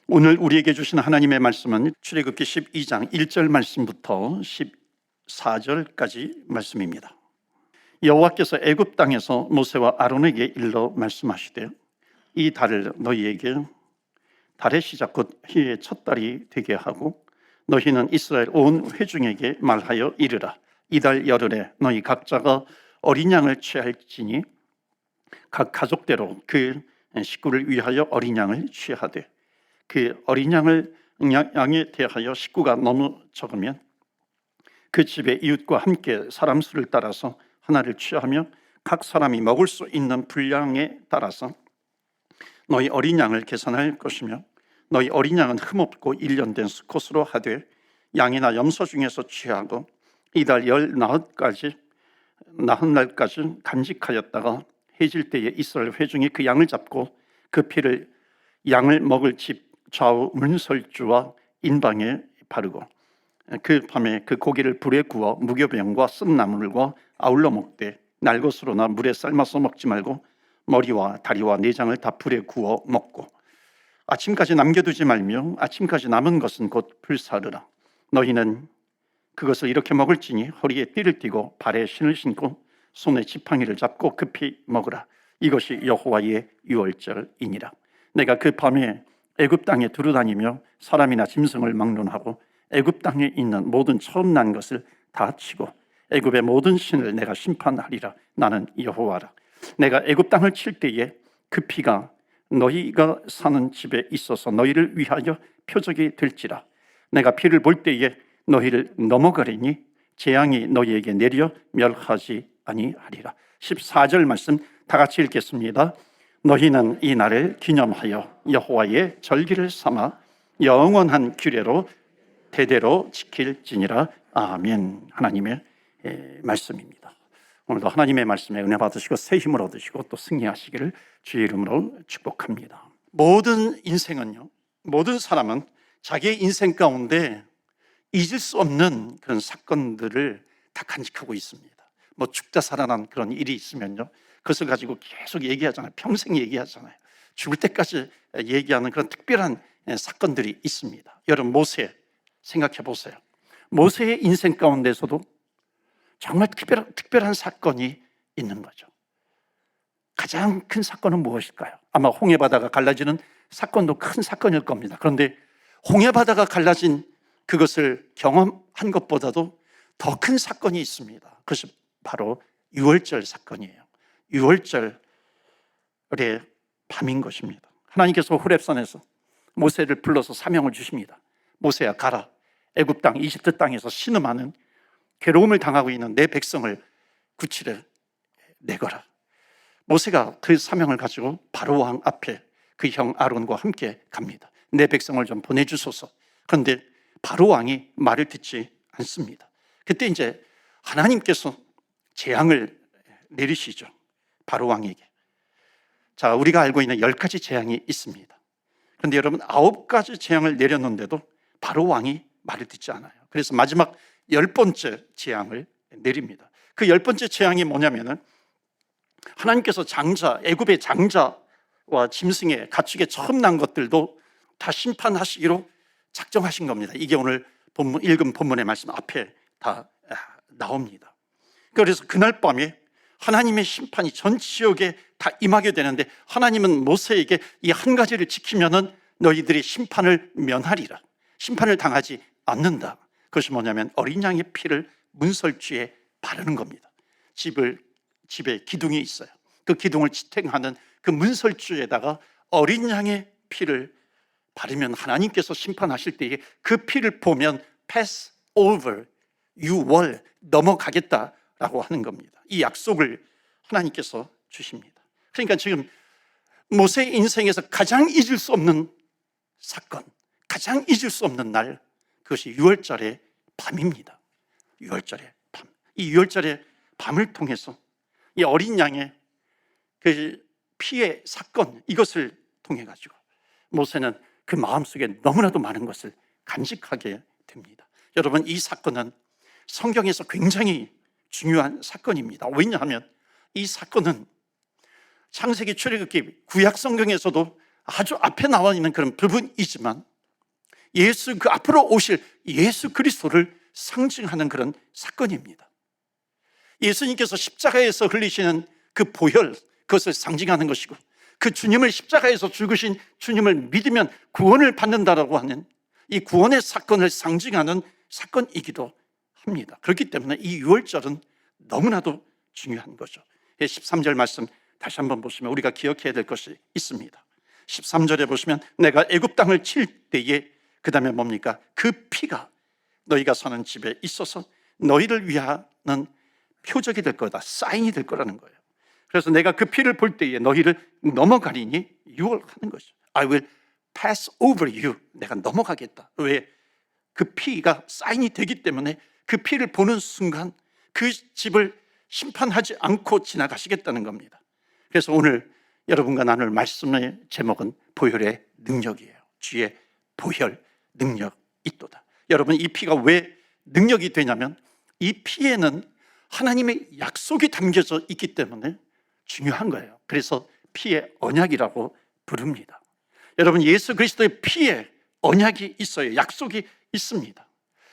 오늘 우리에게 주신 하나님의 말씀은 출애굽기 12장 1절 말씀부터 14절까지 말씀입니다. 여호와께서 애굽 땅에서 모세와 아론에게 일러 말씀하시되 이 달을 너희에게 달의 시작 곧 해의 첫 달이 되게 하고 너희는 이스라엘 온 회중에게 말하여 이르라. 이달 열흘에 너희 각자가 어린 양을 취할지니 각 가족대로 그 식구를 위하여 어린 양을 취하되 그 어린 양에 대하여 식구가 너무 적으면 그 집의 이웃과 함께 사람 수를 따라서 하나를 취하며 각 사람이 먹을 수 있는 분량에 따라서 너희 어린 양을 계산할 것이며 너희 어린 양은 흠없고 일련된 수컷으로 하되 양이나 염소 중에서 취하고 이달 19날까지 간직하였다가 해질 때에 이스라엘 회중이 그 양을 잡고 그 피를 양을 먹을 집 좌우 문설주와 인방에 바르고 그 밤에 그 고기를 불에 구워 무교병과 쓴 나물과 아울러 먹되 날 것으로나 물에 삶아서 먹지 말고 머리와 다리와 내장을 다 불에 구워 먹고 아침까지 남겨두지 말며 아침까지 남은 것은 곧 불사르라. 너희는 그것을 이렇게 먹을지니 허리에 띠를 띠고 발에 신을 신고 손에 지팡이를 잡고 급히 먹으라. 이것이 여호와의 유월절이니라. 내가 그 밤에 애굽 땅에 두루다니며 사람이나 짐승을 막론하고 애굽 땅에 있는 모든 처음 난 것을 다 치고 애굽의 모든 신을 내가 심판하리라. 나는 여호와라. 내가 애굽 땅을 칠 때에 그 피가 너희가 사는 집에 있어서 너희를 위하여 표적이 될지라. 내가 피를 볼 때에 너희를 넘어가리니 재앙이 너희에게 내려 멸하지 아니하리라. 14절 말씀 다 같이 읽겠습니다. 너희는 이 날을 기념하여 여호와의 절기를 삼아 영원한 규례로 대대로 지킬지니라. 아멘. 하나님의 말씀입니다. 오늘도 하나님의 말씀에 은혜 받으시고 새 힘을 얻으시고 또 승리하시기를 주의 이름으로 축복합니다. 모든 인생은요, 모든 사람은 자기의 인생 가운데 잊을 수 없는 그런 사건들을 다 간직하고 있습니다. 뭐 죽다 살아난 그런 일이 있으면요, 그것을 가지고 계속 얘기하잖아요. 평생 얘기하잖아요. 죽을 때까지 얘기하는 그런 특별한 사건들이 있습니다. 여러분, 모세 생각해 보세요. 모세의 인생 가운데서도 정말 특별한 사건이 있는 거죠. 가장 큰 사건은 무엇일까요? 아마 홍해바다가 갈라지는 사건도 큰 사건일 겁니다. 그런데 홍해바다가 갈라진 그것을 경험한 것보다도 더 큰 사건이 있습니다. 그것이 바로 유월절 사건이에요. 유월절의 밤인 것입니다. 하나님께서 호렙산에서 모세를 불러서 사명을 주십니다. 모세야, 가라. 애굽 땅, 이집트 땅에서 신음하는 괴로움을 당하고 있는 내 백성을 구치를 내거라. 모세가 그 사명을 가지고 바로 왕 앞에 그 형 아론과 함께 갑니다. 내 백성을 좀 보내주소서. 그런데 바로 왕이 말을 듣지 않습니다. 그때 이제 하나님께서 재앙을 내리시죠. 바로 왕에게. 자, 우리가 알고 있는 10가지 재앙이 있습니다. 그런데 여러분, 9가지 재앙을 내렸는데도 바로 왕이 말을 듣지 않아요. 그래서 마지막 10번째 재앙을 내립니다. 그 10번째 재앙이 뭐냐면은 하나님께서 애굽의 장자와 짐승의 가축에 처음 난 것들도 다 심판하시기로 작정하신 겁니다. 이게 오늘 읽은 본문의 말씀 앞에 다 나옵니다. 그래서 그날 밤에 하나님의 심판이 전 지역에 다 임하게 되는데 하나님은 모세에게 이 한 가지를 지키면은 너희들이 심판을 면하리라. 심판을 당하지 않는다. 그것이 뭐냐면 어린 양의 피를 문설주에 바르는 겁니다. 집에 기둥이 있어요. 그 기둥을 지탱하는 그 문설주에다가 어린 양의 피를 바르면 하나님께서 심판하실 때에 그 피를 보면 pass over, 유월, 넘어가겠다라고 하는 겁니다. 이 약속을 하나님께서 주십니다. 그러니까 지금 모세의 인생에서 가장 잊을 수 없는 사건, 가장 잊을 수 없는 날, 그것이 유월절의 밤입니다. 유월절의 밤. 이 유월절의 밤을 통해서 이 어린 양의 그 피의 사건, 이것을 통해 가지고 모세는 그 마음속에 너무나도 많은 것을 간직하게 됩니다. 여러분, 이 사건은 성경에서 굉장히 중요한 사건입니다. 왜냐하면 이 사건은 창세기, 출애굽기, 구약 성경에서도 아주 앞에 나와 있는 그런 부분이지만 예수, 그 앞으로 오실 예수 그리스도를 상징하는 그런 사건입니다. 예수님께서 십자가에서 흘리시는 그 보혈, 그것을 상징하는 것이고, 그 주님을 십자가에서 죽으신 주님을 믿으면 구원을 받는다라고 하는 이 구원의 사건을 상징하는 사건이기도 합니다. 그렇기 때문에 이 유월절은 너무나도 중요한 거죠. 13절 말씀 다시 한번 보시면 우리가 기억해야 될 것이 있습니다. 13절에 보시면 내가 애굽 땅을 칠 때에, 그 다음에 뭡니까? 그 피가 너희가 사는 집에 있어서 너희를 위하는 표적이 될 거다, 사인이 될 거라는 거예요. 그래서 내가 그 피를 볼 때에 너희를 넘어가리니 유월하는 것이죠. I will pass over you. 내가 넘어가겠다. 왜? 그 피가 사인이 되기 때문에 그 피를 보는 순간 그 집을 심판하지 않고 지나가시겠다는 겁니다. 그래서 오늘 여러분과 나눌 말씀의 제목은 보혈의 능력이에요. 주의 보혈 능력 있도다. 여러분, 이 피가 왜 능력이 되냐면 이 피에는 하나님의 약속이 담겨져 있기 때문에 중요한 거예요. 그래서 피의 언약이라고 부릅니다. 여러분, 예수 그리스도의 피에 언약이 있어요. 약속이 있습니다.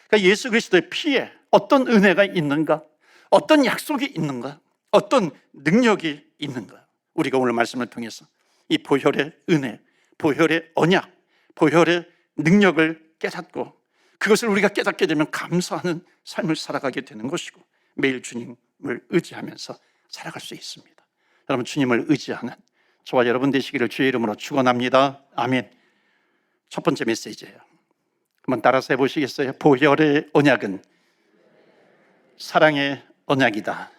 그러니까 예수 그리스도의 피에 어떤 은혜가 있는가, 어떤 약속이 있는가, 어떤 능력이 있는가, 우리가 오늘 말씀을 통해서 이 보혈의 은혜, 보혈의 언약, 보혈의 능력을 깨닫고 그것을 우리가 깨닫게 되면 감사하는 삶을 살아가게 되는 것이고 매일 주님을 의지하면서 살아갈 수 있습니다. 여러분, 주님을 의지하는 저와 여러분 되시기를 주의 이름으로 축원합니다. 아멘. 첫 번째 메시지예요. 한번 따라서 해보시겠어요? 보혈의 언약은 사랑의 언약이다.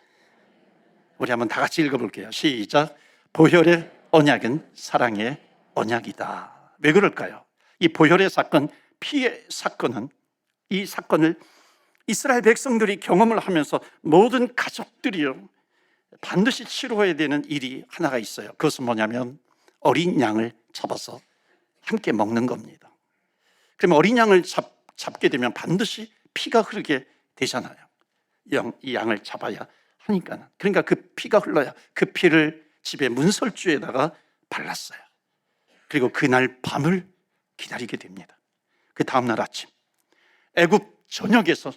우리 한번 다 같이 읽어볼게요. 시작. 보혈의 언약은 사랑의 언약이다. 왜 그럴까요? 이 보혈의 사건, 피의 사건은, 이 사건을 이스라엘 백성들이 경험을 하면서 모든 가족들이요 반드시 치러야 되는 일이 하나가 있어요. 그것은 뭐냐면 어린 양을 잡아서 함께 먹는 겁니다. 그러면 어린 양을 잡게 되면 반드시 피가 흐르게 되잖아요. 이 양을 잡아야 하니까. 그러니까 그 피가 흘러야 그 피를 집에 문설주에다가 발랐어요. 그리고 그날 밤을 기다리게 됩니다. 그 다음날 아침 애굽 전역에서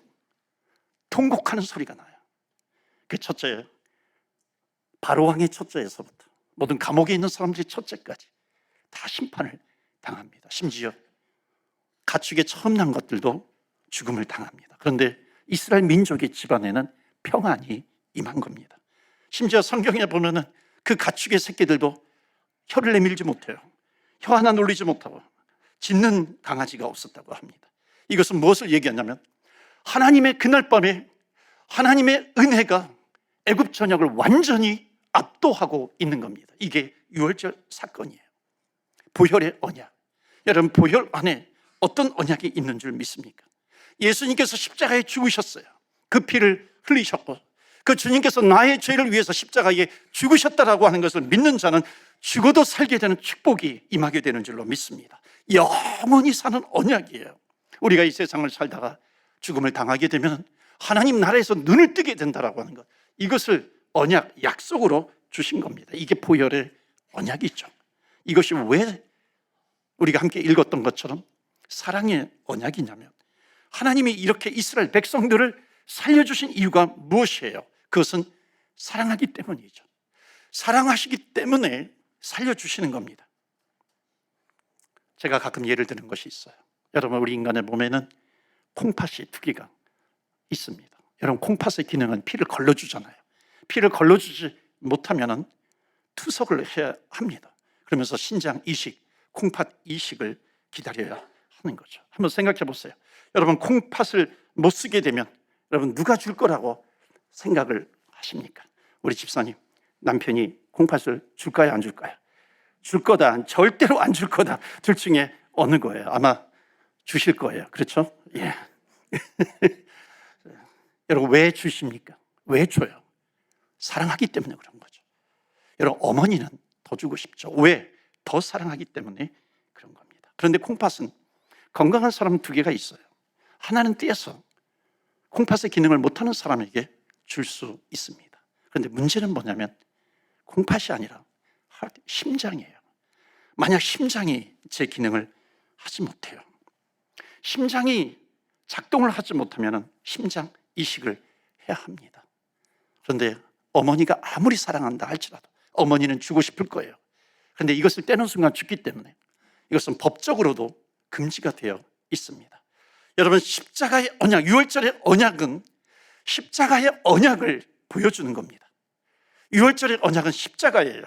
통곡하는 소리가 나요. 그 첫째, 바로왕의 첫째에서부터 모든 감옥에 있는 사람들이 첫째까지 다 심판을 당합니다. 심지어 가축에 처음 난 것들도 죽음을 당합니다. 그런데 이스라엘 민족의 집안에는 평안이 임한 겁니다. 심지어 성경에 보면은 그 가축의 새끼들도 혀를 내밀지 못해요. 혀 하나 놀리지 못하고 짖는 강아지가 없었다고 합니다. 이것은 무엇을 얘기하냐면 하나님의 그날 밤에 하나님의 은혜가 애굽 전역을 완전히 압도하고 있는 겁니다. 이게 유월절 사건이에요. 보혈의 언약. 여러분, 보혈 안에 어떤 언약이 있는 줄 믿습니까? 예수님께서 십자가에 죽으셨어요. 그 피를 흘리셨고 그 주님께서 나의 죄를 위해서 십자가에 죽으셨다라고 하는 것을 믿는 자는 죽어도 살게 되는 축복이 임하게 되는 줄로 믿습니다. 영원히 사는 언약이에요. 우리가 이 세상을 살다가 죽음을 당하게 되면 하나님 나라에서 눈을 뜨게 된다라고 하는 것, 이것을 언약, 약속으로 주신 겁니다. 이게 보혈의 언약이죠. 이것이 왜 우리가 함께 읽었던 것처럼 사랑의 언약이냐면 하나님이 이렇게 이스라엘 백성들을 살려주신 이유가 무엇이에요? 그것은 사랑하기 때문이죠. 사랑하시기 때문에 살려주시는 겁니다. 제가 가끔 예를 드는 것이 있어요. 여러분, 우리 인간의 몸에는 콩팥이 두 개가 있습니다. 여러분, 콩팥의 기능은 피를 걸러주잖아요. 피를 걸러주지 못하면 투석을 해야 합니다. 그러면서 신장 이식, 콩팥 이식을 기다려야 하는 거죠. 한번 생각해 보세요. 여러분, 콩팥을 못 쓰게 되면 여러분 누가 줄 거라고 생각을 하십니까? 우리 집사님, 남편이 콩팥을 줄까요, 안 줄까요? 줄 거다, 절대로 안 줄 거다, 둘 중에 어느 거예요? 아마 주실 거예요. 그렇죠? 예. 여러분, 왜 주십니까? 왜 줘요? 사랑하기 때문에 그런 거죠. 여러분, 어머니는 더 주고 싶죠. 왜? 더 사랑하기 때문에 그런 겁니다. 그런데 콩팥은 건강한 사람 두 개가 있어요. 하나는 떼서 콩팥의 기능을 못하는 사람에게 줄 수 있습니다. 그런데 문제는 뭐냐면 콩팥이 아니라 심장이에요. 만약 심장이 제 기능을 하지 못해요. 심장이 작동을 하지 못하면 심장 이식을 해야 합니다. 그런데 어머니가 아무리 사랑한다 할지라도 어머니는 주고 싶을 거예요. 그런데 이것을 떼는 순간 죽기 때문에 이것은 법적으로도 금지가 되어 있습니다. 여러분, 십자가의 언약, 6월절의 언약은 십자가의 언약을 보여주는 겁니다. 6월절의 언약은 십자가예요.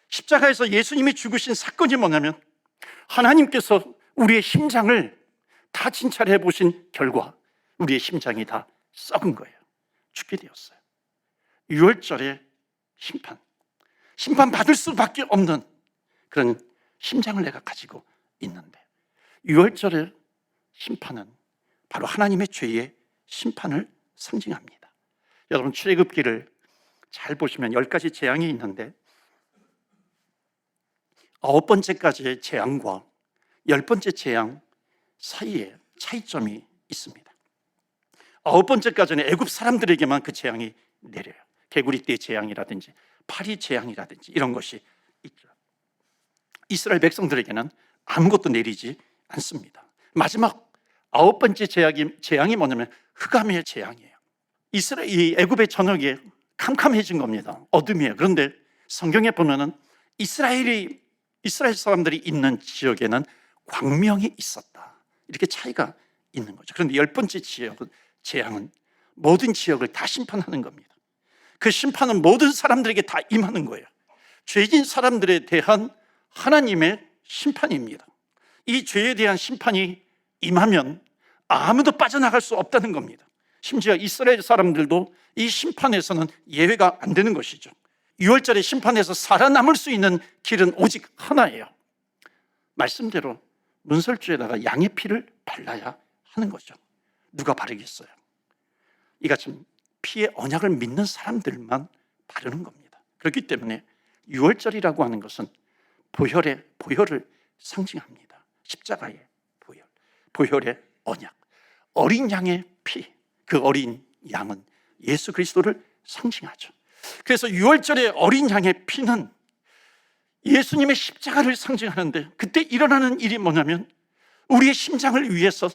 십자가에서 예수님이 죽으신 사건이 뭐냐면 하나님께서 우리의 심장을 다 진찰해 보신 결과 우리의 심장이 다 썩은 거예요. 죽게 되었어요. 6월절의 심판 받을 수밖에 없는 그런 심장을 내가 가지고 있는데, 6월절의 심판은 바로 하나님의 죄의 심판을 상징합니다. 여러분, 출애굽기를 잘 보시면 10가지 재앙이 있는데 9번째까지의 재앙과 10번째 재앙 사이에 차이점이 있습니다. 9번째까지는 애굽 사람들에게만 그 재앙이 내려요. 개구리떼 재앙이라든지 파리 재앙이라든지 이런 것이 있죠. 이스라엘 백성들에게는 아무것도 내리지 않습니다. 마지막 9번째 재앙이 뭐냐면 흑암의 재앙이에요. 이 애굽의 저녁에 캄캄해진 겁니다. 어둠이에요. 그런데 성경에 보면은 이스라엘 사람들이 있는 지역에는 광명이 있었다. 이렇게 차이가 있는 거죠. 그런데 10번째 재앙은 모든 지역을 다 심판하는 겁니다. 그 심판은 모든 사람들에게 다 임하는 거예요. 죄진 사람들에 대한 하나님의 심판입니다. 이 죄에 대한 심판이 임하면 아무도 빠져나갈 수 없다는 겁니다. 심지어 이스라엘 사람들도 이 심판에서는 예외가 안 되는 것이죠. 6월절의 심판에서 살아남을 수 있는 길은 오직 하나예요. 말씀대로 문설주에다가 양의 피를 발라야 하는 거죠. 누가 바르겠어요? 이같이 피의 언약을 믿는 사람들만 바르는 겁니다. 그렇기 때문에 6월절이라고 하는 것은 보혈을 상징합니다. 십자가의 보혈의 언약, 어린 양의 피, 그 어린 양은 예수 그리스도를 상징하죠. 그래서 6월절의 어린 양의 피는 예수님의 십자가를 상징하는데, 그때 일어나는 일이 뭐냐면 우리의 심장을 위해서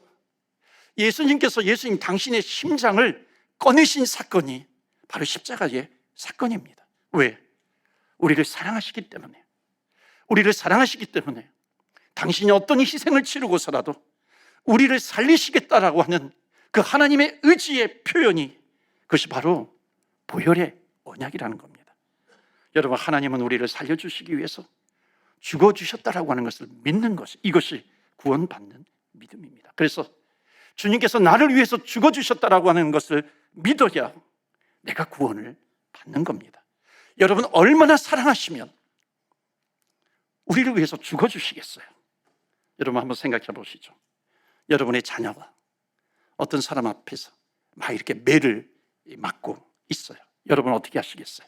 예수님 당신의 심장을 꺼내신 사건이 바로 십자가의 사건입니다. 왜? 우리를 사랑하시기 때문에 당신이 어떤 희생을 치르고서라도 우리를 살리시겠다라고 하는 그 하나님의 의지의 표현이, 그것이 바로 보혈의 언약이라는 겁니다. 여러분, 하나님은 우리를 살려주시기 위해서 죽어주셨다라고 하는 것을 믿는 것이, 이것이 구원받는 믿음입니다. 그래서 주님께서 나를 위해서 죽어주셨다라고 하는 것을 믿어야 내가 구원을 받는 겁니다. 여러분, 얼마나 사랑하시면 우리를 위해서 죽어주시겠어요? 여러분, 한번 생각해 보시죠. 여러분의 자녀가 어떤 사람 앞에서 막 이렇게 매를 맞고 있어요. 여러분 어떻게 하시겠어요?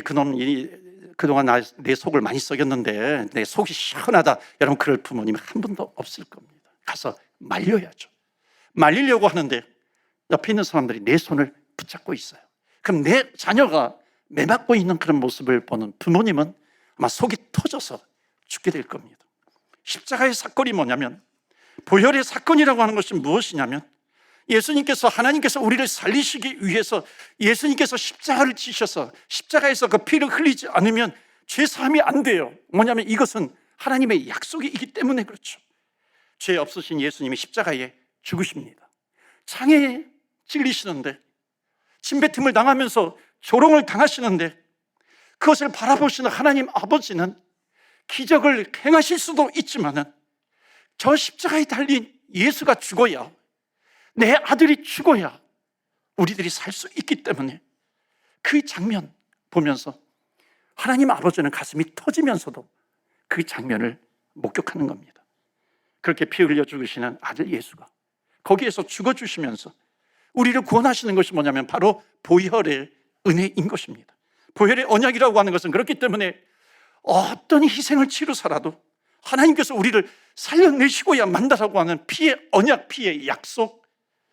그놈이 그동안 내 속을 많이 썩였는데 내 속이 시원하다. 여러분, 그럴 부모님 한 분도 없을 겁니다. 가서 말려야죠. 말리려고 하는데 옆에 있는 사람들이 내 손을 붙잡고 있어요. 그럼 내 자녀가 매 맞고 있는 그런 모습을 보는 부모님은 아마 속이 터져서 죽게 될 겁니다. 십자가의 사건이 뭐냐면, 보혈의 사건이라고 하는 것이 무엇이냐면, 하나님께서 우리를 살리시기 위해서 예수님께서 십자가를 지셔서 십자가에서 그 피를 흘리지 않으면 죄 사함이 안 돼요. 뭐냐면 이것은 하나님의 약속이기 때문에 그렇죠. 죄 없으신 예수님이 십자가에 죽으십니다. 창에 찔리시는데, 침뱉음을 당하면서 조롱을 당하시는데, 그것을 바라보시는 하나님 아버지는 기적을 행하실 수도 있지만은 저 십자가에 달린 예수가 죽어야, 내 아들이 죽어야 우리들이 살 수 있기 때문에 그 장면 보면서 하나님 아버지는 가슴이 터지면서도 그 장면을 목격하는 겁니다. 그렇게 피 흘려 죽으시는 아들 예수가 거기에서 죽어주시면서 우리를 구원하시는 것이 뭐냐면 바로 보혈의 은혜인 것입니다. 보혈의 언약이라고 하는 것은 그렇기 때문에 어떤 희생을 치르서라도 하나님께서 우리를 살려내시고야 만다라고 하는 피의 언약, 피의 약속,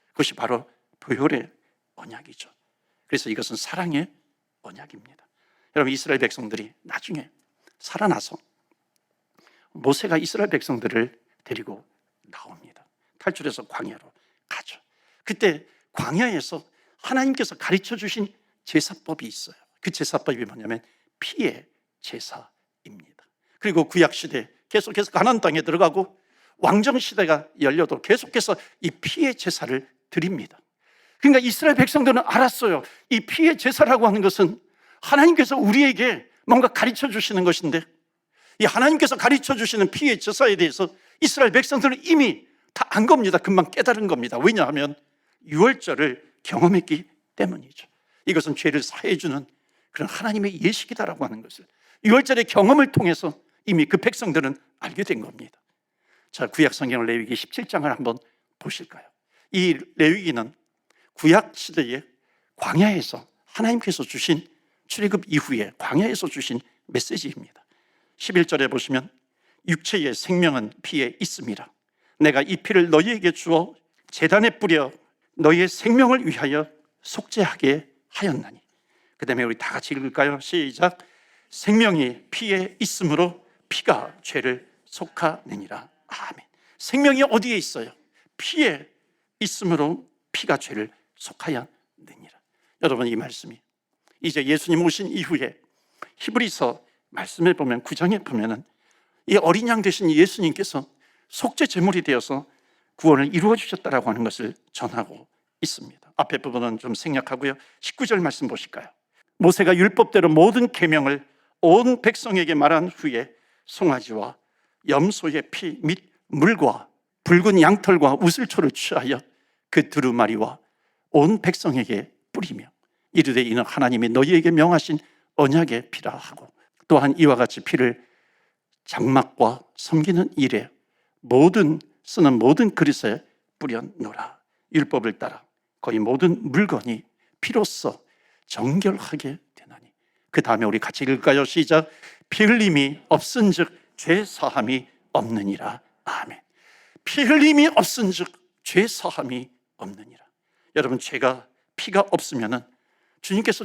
그것이 바로 보혈의 언약이죠. 그래서 이것은 사랑의 언약입니다. 여러분, 이스라엘 백성들이 나중에 살아나서 모세가 이스라엘 백성들을 데리고 나옵니다. 탈출해서 광야로 가죠. 그때 광야에서 하나님께서 가르쳐 주신 제사법이 있어요. 그 제사법이 뭐냐면 피의 제사입니다. 그리고 구약시대 계속해서 가나안 땅에 들어가고 왕정시대가 열려도 계속해서 이 피의 제사를 드립니다. 그러니까 이스라엘 백성들은 알았어요. 이 피의 제사라고 하는 것은 하나님께서 우리에게 뭔가 가르쳐 주시는 것인데, 이 하나님께서 가르쳐 주시는 피의 제사에 대해서 이스라엘 백성들은 이미 다 안 겁니다. 금방 깨달은 겁니다. 왜냐하면 유월절을 경험했기 때문이죠. 이것은 죄를 사해 주는 그런 하나님의 예식이다라고 하는 것을 유월절의 경험을 통해서 이미 그 백성들은 알게 된 겁니다. 자, 구약 성경 레위기 17장을 한번 보실까요? 이 레위기는 구약 시대에 광야에서 하나님께서 주신, 출애굽 이후에 광야에서 주신 메시지입니다. 11절에 보시면 육체의 생명은 피에 있음이라. 내가 이 피를 너희에게 주어 제단에 뿌려 너희의 생명을 위하여 속죄하게 하였나니. 그 다음에 우리 다 같이 읽을까요? 시작. 생명이 피에 있으므로 피가 죄를 속하느니라. 아멘. 생명이 어디에 있어요? 피에 있으므로 피가 죄를 속하였느니라. 여러분, 이 말씀이 이제 예수님 오신 이후에 히브리서 말씀에 보면 9장에 보면은 이 어린 양 되신 예수님께서 속죄 제물이 되어서 구원을 이루어 주셨다라고 하는 것을 전하고 있습니다. 앞에 부분은 좀 생략하고요. 19절 말씀 보실까요? 모세가 율법대로 모든 계명을 온 백성에게 말한 후에 송아지와 염소의 피 및 물과 붉은 양털과 우슬초를 취하여 그 두루마리와 온 백성에게 뿌리며 이르되 이는 하나님이 너희에게 명하신 언약의 피라 하고, 또한 이와 같이 피를 장막과 섬기는 일에 쓰는 모든 그릇에 뿌려 놓으라. 율법을 따라 거의 모든 물건이 피로써 정결하게 되나니. 그 다음에 우리 같이 읽을까요? 시작. 피 흘림이 없은즉 죄 사함이 없느니라. 아멘. 피 흘림이 없은즉 죄 사함이 없느니라. 여러분, 피가 없으면은 주님께서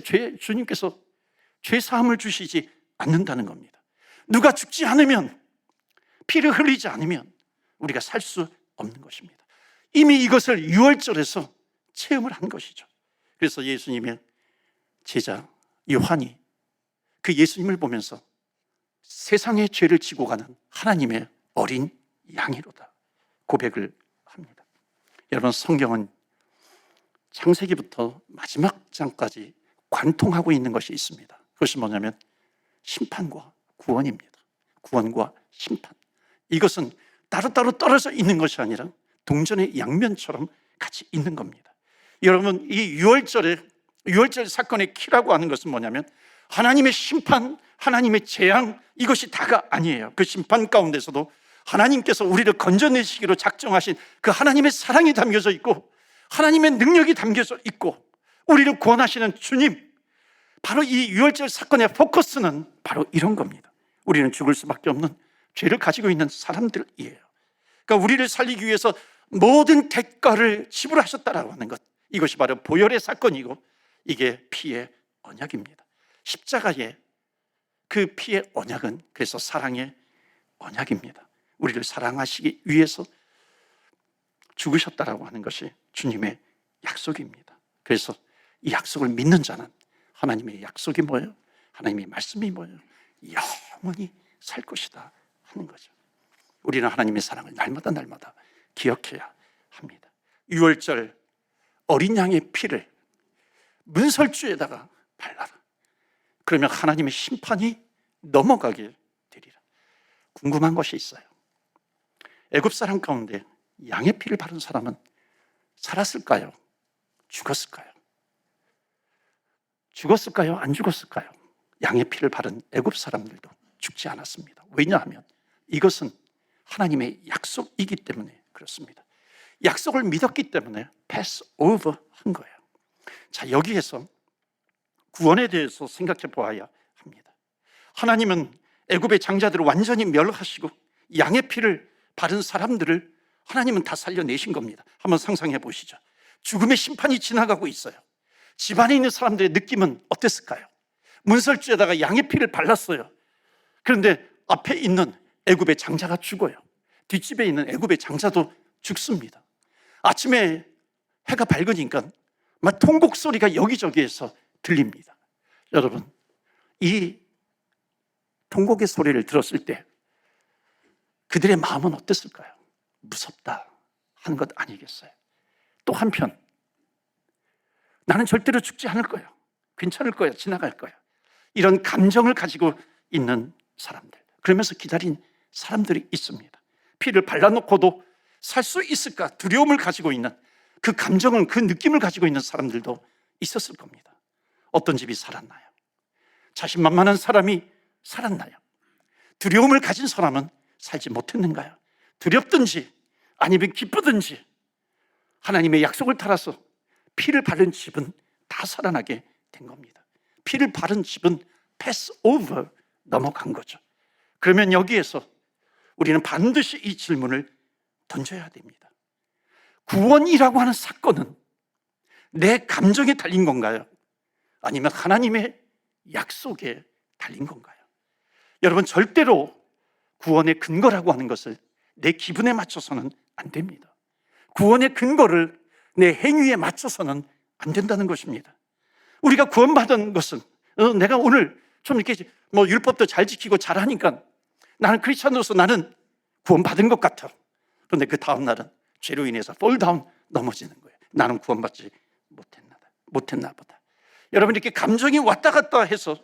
죄 사함을 주시지 않는다는 겁니다. 누가 죽지 않으면, 피를 흘리지 않으면 우리가 살 수 없는 것입니다. 이미 이것을 유월절에서 체험을 한 것이죠. 그래서 예수님의 제자 요한이 그 예수님을 보면서 세상의 죄를 지고 가는 하나님의 어린 양이로다 고백을 합니다. 여러분, 성경은 창세기부터 마지막 장까지 관통하고 있는 것이 있습니다. 그것이 뭐냐면 심판과 구원입니다. 구원과 심판. 이것은 따로따로 떨어져 있는 것이 아니라 동전의 양면처럼 같이 있는 겁니다. 여러분, 이 유월절 사건의 키라고 하는 것은 뭐냐면 하나님의 심판, 하나님의 재앙, 이것이 다가 아니에요. 그 심판 가운데서도 하나님께서 우리를 건져내시기로 작정하신 그 하나님의 사랑이 담겨져 있고 하나님의 능력이 담겨져 있고 우리를 구원하시는 주님, 바로 이 유월절 사건의 포커스는 바로 이런 겁니다. 우리는 죽을 수밖에 없는 죄를 가지고 있는 사람들이에요. 그러니까 우리를 살리기 위해서 모든 대가를 지불하셨다라고 하는 것, 이것이 바로 보혈의 사건이고 이게 피의 언약입니다. 십자가의 그 피의 언약은 그래서 사랑의 언약입니다. 우리를 사랑하시기 위해서 죽으셨다라고 하는 것이 주님의 약속입니다. 그래서 이 약속을 믿는 자는 하나님의 약속이 뭐예요? 하나님의 말씀이 뭐예요? 영원히 살 것이다 하는 거죠. 우리는 하나님의 사랑을 날마다 기억해야 합니다. 유월절 어린 양의 피를 문설주에다가 발라라. 그러면 하나님의 심판이 넘어가게 되리라. 궁금한 것이 있어요. 애굽 사람 가운데 양의 피를 바른 사람은 살았을까요? 죽었을까요? 죽었을까요? 안 죽었을까요? 양의 피를 바른 애굽 사람들도 죽지 않았습니다. 왜냐하면 이것은 하나님의 약속이기 때문에 그렇습니다. 약속을 믿었기 때문에 패스 오버 한 거예요. 자, 여기에서 구원에 대해서 생각해 보아야 합니다. 하나님은 애굽의 장자들을 완전히 멸하시고 양의 피를 바른 사람들을 하나님은 다 살려내신 겁니다. 한번 상상해 보시죠. 죽음의 심판이 지나가고 있어요. 집안에 있는 사람들의 느낌은 어땠을까요? 문설주에다가 양의 피를 발랐어요. 그런데 앞에 있는 애굽의 장자가 죽어요. 뒷집에 있는 애굽의 장자도 죽습니다. 아침에 해가 밝으니까 막 통곡 소리가 여기저기에서 들립니다. 여러분, 이 통곡의 소리를 들었을 때 그들의 마음은 어땠을까요? 무섭다 하는 것 아니겠어요? 또 한편 나는 절대로 죽지 않을 거야, 괜찮을 거야, 지나갈 거야, 이런 감정을 가지고 있는 사람들, 그러면서 기다린 사람들이 있습니다. 피를 발라놓고도 살 수 있을까 두려움을 가지고 있는 그 감정은, 그 느낌을 가지고 있는 사람들도 있었을 겁니다. 어떤 집이 살았나요? 자신만만한 사람이 살았나요? 두려움을 가진 사람은 살지 못했는가요? 두렵든지 아니면 기쁘든지 하나님의 약속을 따라서 피를 바른 집은 다 살아나게 된 겁니다. 피를 바른 집은 패스 오버, 넘어간 거죠. 그러면 여기에서 우리는 반드시 이 질문을 던져야 됩니다. 구원이라고 하는 사건은 내 감정에 달린 건가요? 아니면 하나님의 약속에 달린 건가요? 여러분, 절대로 구원의 근거라고 하는 것을 내 기분에 맞춰서는 안 됩니다. 구원의 근거를 내 행위에 맞춰서는 안 된다는 것입니다. 우리가 구원받은 것은 내가 오늘 좀 이렇게 율법도 잘 지키고 잘하니까 나는 크리스찬으로서 나는 구원받은 것 같아. 그런데 그 다음 날은 죄로 인해서 폴다운, 넘어지는 거예요. 나는 구원받지 못했나 보다. 여러분, 이렇게 감정이 왔다 갔다 해서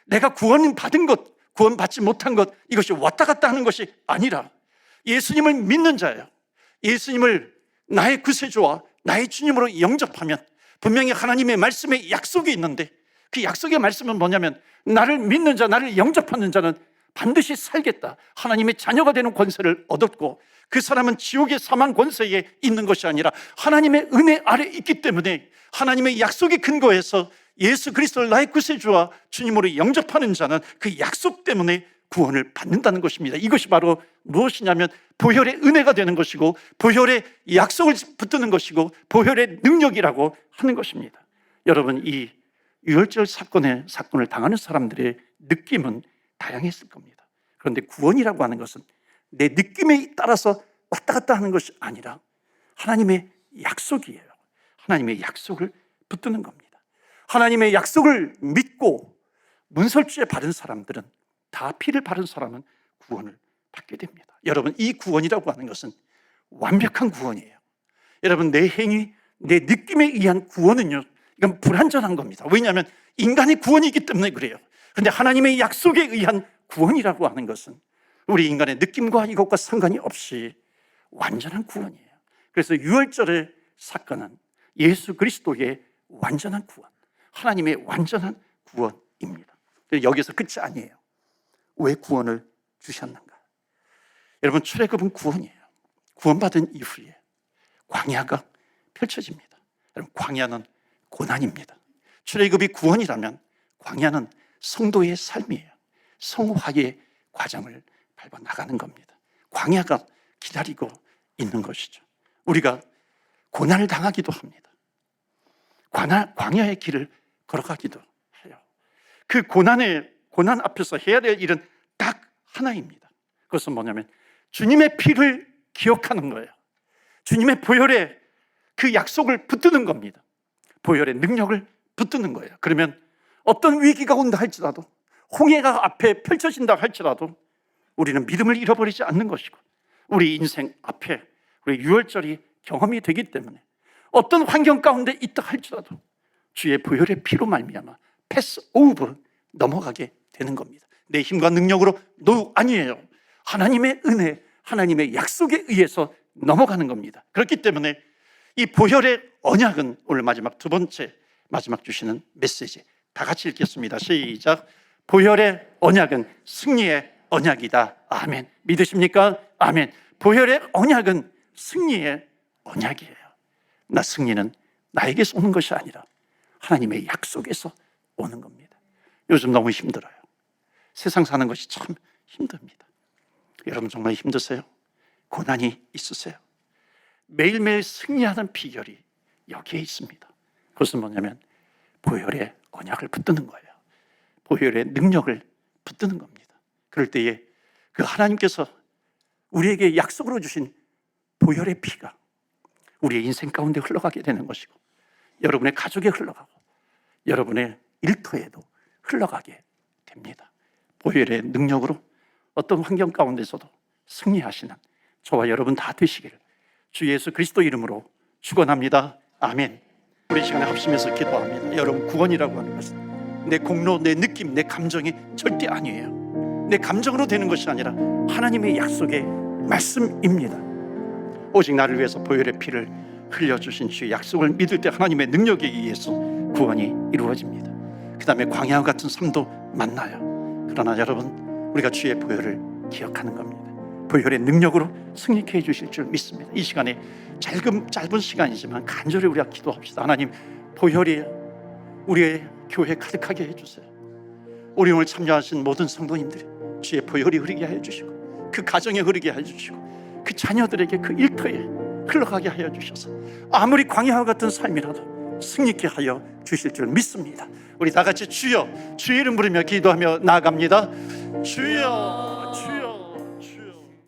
내가 구원받은 것, 구원받지 못한 것, 이것이 왔다 갔다 하는 것이 아니라 예수님을 믿는 자예요. 예수님을 나의 구세주와 나의 주님으로 영접하면 분명히 하나님의 말씀에 약속이 있는데, 그 약속의 말씀은 뭐냐면 나를 믿는 자, 나를 영접하는 자는 반드시 살겠다, 하나님의 자녀가 되는 권세를 얻었고, 그 사람은 지옥의 사망 권세에 있는 것이 아니라 하나님의 은혜 아래 있기 때문에 하나님의 약속의 근거에서 예수 그리스도를 나의 구세주와 주님으로 영접하는 자는 그 약속 때문에 구원을 받는다는 것입니다. 이것이 바로 무엇이냐면 보혈의 은혜가 되는 것이고, 보혈의 약속을 붙드는 것이고, 보혈의 능력이라고 하는 것입니다. 여러분, 이 유월절 사건을 당하는 사람들의 느낌은 다양했을 겁니다. 그런데 구원이라고 하는 것은 내 느낌에 따라서 왔다 갔다 하는 것이 아니라 하나님의 약속이에요. 하나님의 약속을 붙드는 겁니다. 하나님의 약속을 믿고 문설주에 바른 사람들은, 다 피를 바른 사람은 구원을 받게 됩니다. 여러분, 이 구원이라고 하는 것은 완벽한 구원이에요. 여러분, 내 행위, 내 느낌에 의한 구원은요, 이건 불완전한 겁니다. 왜냐하면 인간의 구원이기 때문에 그래요. 그런데 하나님의 약속에 의한 구원이라고 하는 것은 우리 인간의 느낌과 이것과 상관이 없이 완전한 구원이에요. 그래서 유월절의 사건은 예수 그리스도의 완전한 구원, 하나님의 완전한 구원입니다. 여기서 끝이 아니에요. 왜 구원을 주셨는가? 여러분, 출애굽은 구원이에요. 구원받은 이후에 광야가 펼쳐집니다. 여러분, 광야는 고난입니다. 출애굽이 구원이라면 광야는 성도의 삶이에요. 성화의 과정을 밟아 나가는 겁니다. 광야가 기다리고 있는 것이죠. 우리가 고난을 당하기도 합니다. 광야의 길을 걸어가기도 해요. 그 고난 앞에서 해야 될 일은 딱 하나입니다. 그것은 뭐냐면 주님의 피를 기억하는 거예요. 주님의 보혈의 그 약속을 붙드는 겁니다. 보혈의 능력을 붙드는 거예요. 그러면 어떤 위기가 온다 할지라도, 홍해가 앞에 펼쳐진다 할지라도 우리는 믿음을 잃어버리지 않는 것이고, 우리 인생 앞에 우리 유월절이 경험이 되기 때문에 어떤 환경 가운데 있다 할지라도 주의 보혈의 피로 말미암아 패스 오브, 넘어가게 되는 겁니다. 내 힘과 능력으로 아니에요. 하나님의 은혜, 하나님의 약속에 의해서 넘어가는 겁니다. 그렇기 때문에 이 보혈의 언약은 오늘 두 번째 마지막 주시는 메시지, 다 같이 읽겠습니다. 시작. 보혈의 언약은 승리의 언약이다. 아멘. 믿으십니까? 아멘. 보혈의 언약은 승리의 언약이에요. 승리는 나에게서 오는 것이 아니라 하나님의 약속에서 오는 겁니다. 요즘 너무 힘들어요. 세상 사는 것이 참 힘듭니다. 여러분, 정말 힘드세요? 고난이 있으세요? 매일매일 승리하는 비결이 여기에 있습니다. 그것은 뭐냐면 보혈의 언약을 붙드는 거예요. 보혈의 능력을 붙드는 겁니다. 그럴 때에 그 하나님께서 우리에게 약속으로 주신 보혈의 피가 우리의 인생 가운데 흘러가게 되는 것이고, 여러분의 가족에 흘러가고 여러분의 일터에도 흘러가게 됩니다. 보혈의 능력으로 어떤 환경 가운데서도 승리하시는 저와 여러분 다 되시기를 주 예수 그리스도 이름으로 축원합니다. 아멘. 우리 시간에 합심해서 기도합니다. 여러분, 구원이라고 하는 것은 내 공로, 내 느낌, 내 감정이 절대 아니에요. 내 감정으로 되는 것이 아니라 하나님의 약속의 말씀입니다. 오직 나를 위해서 보혈의 피를 흘려주신 주의 약속을 믿을 때 하나님의 능력에 의해서 구원이 이루어집니다. 그 다음에 광야와 같은 삶도 만나요. 그러나 여러분, 우리가 주의 보혈을 기억하는 겁니다. 보혈의 능력으로 승리케 해주실 줄 믿습니다. 이 시간에 짧은 시간이지만 간절히 우리가 기도합시다. 하나님, 보혈이 우리의 교회 가득하게 해주세요. 우리 오늘 참여하신 모든 성도님들이 주의 보혈이 흐르게 해주시고, 그 가정에 흐르게 해주시고, 그 자녀들에게 그 일터에 흘러가게 하여 주셔서 아무리 광야와 같은 삶이라도 승리케 하여 주실 줄 믿습니다. 우리 다 같이 주여, 주의 이름 부르며 기도하며 나아갑니다. 주여.